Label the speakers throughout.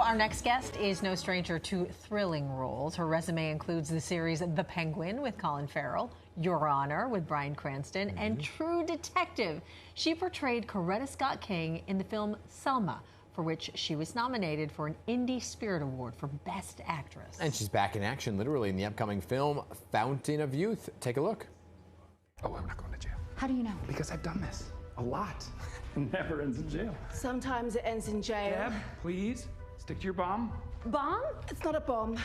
Speaker 1: our next guest is no stranger to thrilling roles. Her resume includes the series The Penguin with Colin Farrell, Your Honor with Bryan Cranston, and True Detective. She portrayed Coretta Scott King in the film Selma, for which she was nominated for an Indie Spirit Award for Best Actress.
Speaker 2: And she's back in action, literally, in the upcoming film Fountain of Youth. Take a look.
Speaker 3: Oh, I'm not going to jail.
Speaker 4: How do you know?
Speaker 3: Because I've done this a lot. It never ends in jail.
Speaker 5: Sometimes it ends in jail.
Speaker 3: Deb, please, stick to your bomb.
Speaker 5: Bomb? It's not a bomb.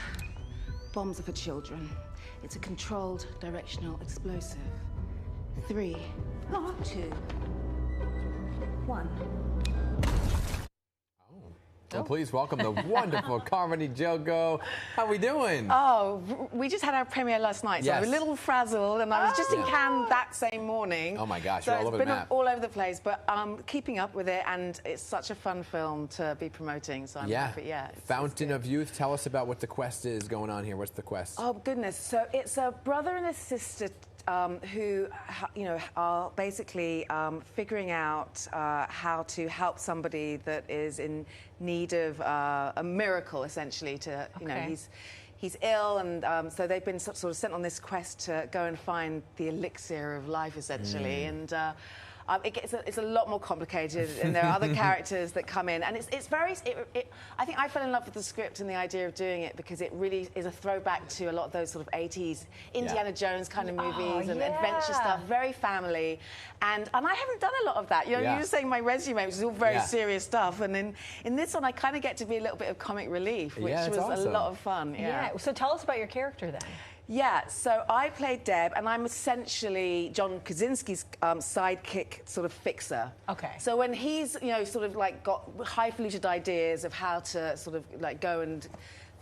Speaker 5: Bombs are for children. It's a controlled directional explosive. 3, 2, 1.
Speaker 2: Well, please welcome the wonderful Carmen Ejogo. How we doing?
Speaker 6: Oh, we just had our premiere last night, so
Speaker 2: Yes.
Speaker 6: I was a little frazzled, and I was just in Cannes that same morning.
Speaker 2: Oh my gosh,
Speaker 6: so
Speaker 2: you're all over the map.
Speaker 6: it's been all over the place, but keeping up with it, and it's such a fun film to be promoting, so I'm happy. Yeah.
Speaker 2: Fountain of Youth. Tell us about what the quest is going on here. What's the quest?
Speaker 6: Oh goodness! So it's a brother and a sister who, are basically figuring out how to help somebody that is in need of a miracle, essentially. He's ill, and so they've been sort of sent on this quest to go and find the elixir of life, essentially. And it's a lot more complicated, and there are other characters that come in, and I think I fell in love with the script and the idea of doing it because it really is a throwback to a lot of those sort of 80s Indiana Jones kind of movies and adventure stuff, very family, and I haven't done a lot of that. You were saying my resume, which is all very serious stuff, and in this one I kind of get to be a little bit of comic relief, which was
Speaker 2: awesome.
Speaker 6: a lot of fun.
Speaker 1: Yeah. So tell us about your character then.
Speaker 6: Yeah, so I played Deb, and I'm essentially John Krasinski's sidekick sort of fixer.
Speaker 1: Okay.
Speaker 6: So when he's, sort of like got highfalutin ideas of how to sort of like go and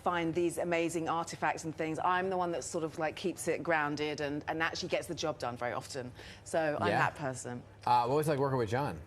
Speaker 6: find these amazing artifacts and things, I'm the one that sort of like keeps it grounded and actually gets the job done very often. So I'm that person.
Speaker 2: What was it like working with John?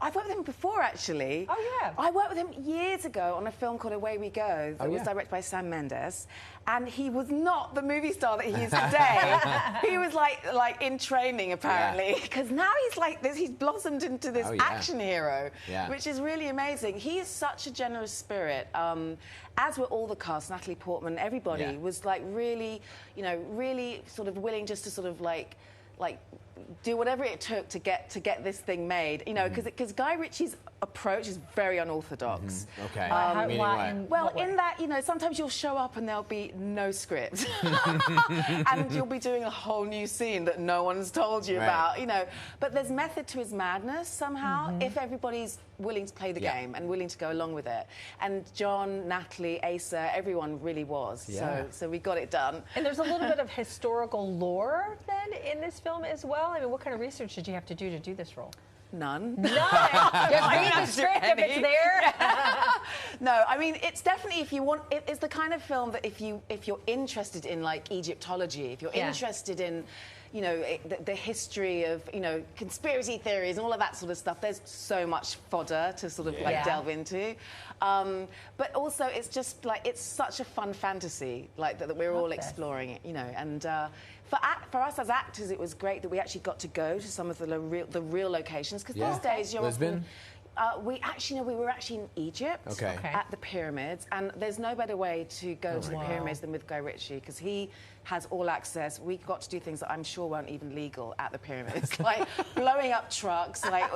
Speaker 6: I've worked with him before, actually.
Speaker 1: Oh, yeah.
Speaker 6: I worked with him years ago on a film called Away We Go that was directed by Sam Mendes. And he was not the movie star that he is today. He was like in training, apparently. Because now he's like this, he's blossomed into this action hero, which is really amazing. He is such a generous spirit. As were all the cast, Natalie, Portman, everybody was like really, really sort of willing just to sort of like do whatever it took to get this thing made, because Guy Ritchie's approach is very unorthodox.
Speaker 2: Okay.
Speaker 1: Meaning what?
Speaker 6: Well, in that, sometimes you'll show up and there'll be no script, and you'll be doing a whole new scene that no one's told you about, But there's method to his madness somehow if everybody's willing to play the game and willing to go along with it. And John, Natalie, Asa, everyone really was. So we got it done.
Speaker 1: And there's a little bit of historical lore then in this film as well. I mean, what kind of research did you have to do this role?
Speaker 6: None.
Speaker 1: Just read the script if it's there.
Speaker 6: No, I mean, it's definitely, if you want, it's the kind of film that if you're interested in like Egyptology, if you're interested in, the history of, conspiracy theories and all of that sort of stuff, there's so much fodder to sort of like delve into. But also it's just like, it's such a fun fantasy, like that we're all exploring it, and for us as actors, it was great that we actually got to go to some of the real locations, because these days you're
Speaker 2: Lisbon?
Speaker 6: we were actually in Egypt at the pyramids, and there's no better way to go to the pyramids than with Guy Ritchie, because he has all access. We got to do things that I'm sure weren't even legal at the pyramids, like blowing up trucks, like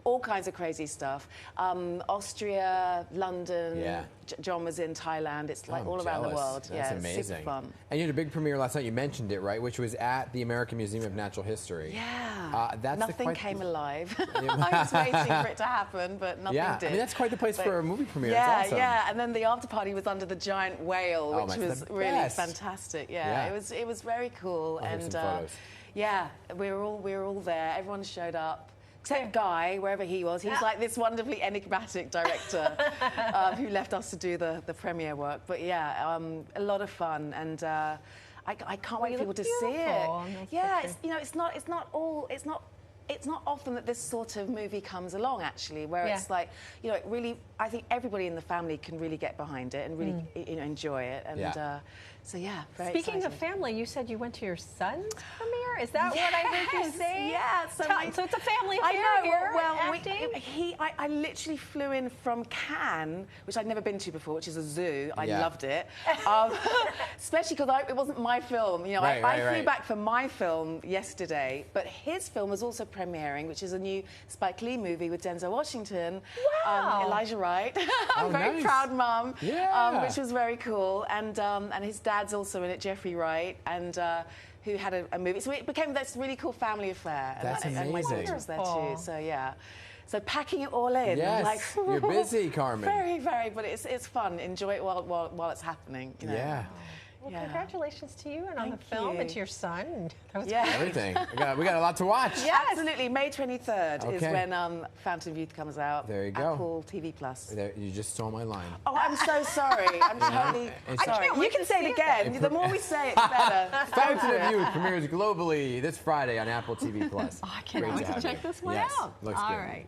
Speaker 6: all kinds of crazy stuff. Austria, London. John was in Thailand. It's like all around the world.
Speaker 2: That's amazing.
Speaker 6: It's super fun.
Speaker 2: And you had a big premiere last night. You mentioned it, right? Which was at the American Museum of Natural History.
Speaker 6: Yeah. Nothing came alive. I was waiting for it to happen, but nothing did.
Speaker 2: I mean, that's quite the place for a movie premiere.
Speaker 6: Yeah,
Speaker 2: it's awesome.
Speaker 6: And then the after party was under the giant whale, which was really fantastic. It was very cool.
Speaker 2: And
Speaker 6: we were all there. Everyone showed up. Except Guy, wherever he was. He's like this wonderfully enigmatic director who left us to do the premiere work. But a lot of fun, and I can't wait for people to see it. Yeah, it's not it's not often that this sort of movie comes along, actually, where it's like, you know, it really, I think everybody in the family can really get behind it and really, you know, enjoy it. And so, yeah, very
Speaker 1: Speaking
Speaker 6: excited.
Speaker 1: of family, you said you went to your son's premiere? Is that what I heard you say?
Speaker 6: Yeah. So,
Speaker 1: so it's a family affair
Speaker 6: I know.
Speaker 1: here,
Speaker 6: Well,
Speaker 1: acting?
Speaker 6: I literally flew in from Cannes, which I'd never been to before, which is a zoo. I loved it. Especially because it wasn't my film. You know, I flew back for my film yesterday, but his film was also premiering, which is a new Spike Lee movie with Denzel Washington, Elijah Wright. I'm very proud mum, which was very cool. And his dad's also in it, Jeffrey Wright, and who had a movie. So it became this really cool family affair.
Speaker 2: That's amazing.
Speaker 6: And my sister was there too. So yeah. So packing it all in.
Speaker 2: Yes,
Speaker 6: like,
Speaker 2: you're busy, Carmen.
Speaker 6: Very, very, but it's fun. Enjoy it while it's happening. You know?
Speaker 2: Yeah.
Speaker 1: Well, congratulations to you and on the
Speaker 6: Thank
Speaker 1: film
Speaker 6: you.
Speaker 1: and to your son. That was
Speaker 2: Everything. We got a lot to watch.
Speaker 6: Yes. Absolutely. May 23rd is
Speaker 2: Okay.
Speaker 6: when Fountain of Youth comes out.
Speaker 2: There you go.
Speaker 6: Apple TV Plus.
Speaker 2: There, you just stole my line.
Speaker 6: Oh, I'm so sorry. I'm totally sorry.
Speaker 1: can't
Speaker 6: You
Speaker 1: wait
Speaker 6: can
Speaker 1: to
Speaker 6: say
Speaker 1: see
Speaker 6: it again. The more we say it, the better.
Speaker 2: Fountain of Youth premieres globally this Friday on Apple TV Plus.
Speaker 1: Oh, I can't wait to check this one out.
Speaker 2: Looks
Speaker 1: All
Speaker 2: good.
Speaker 1: right.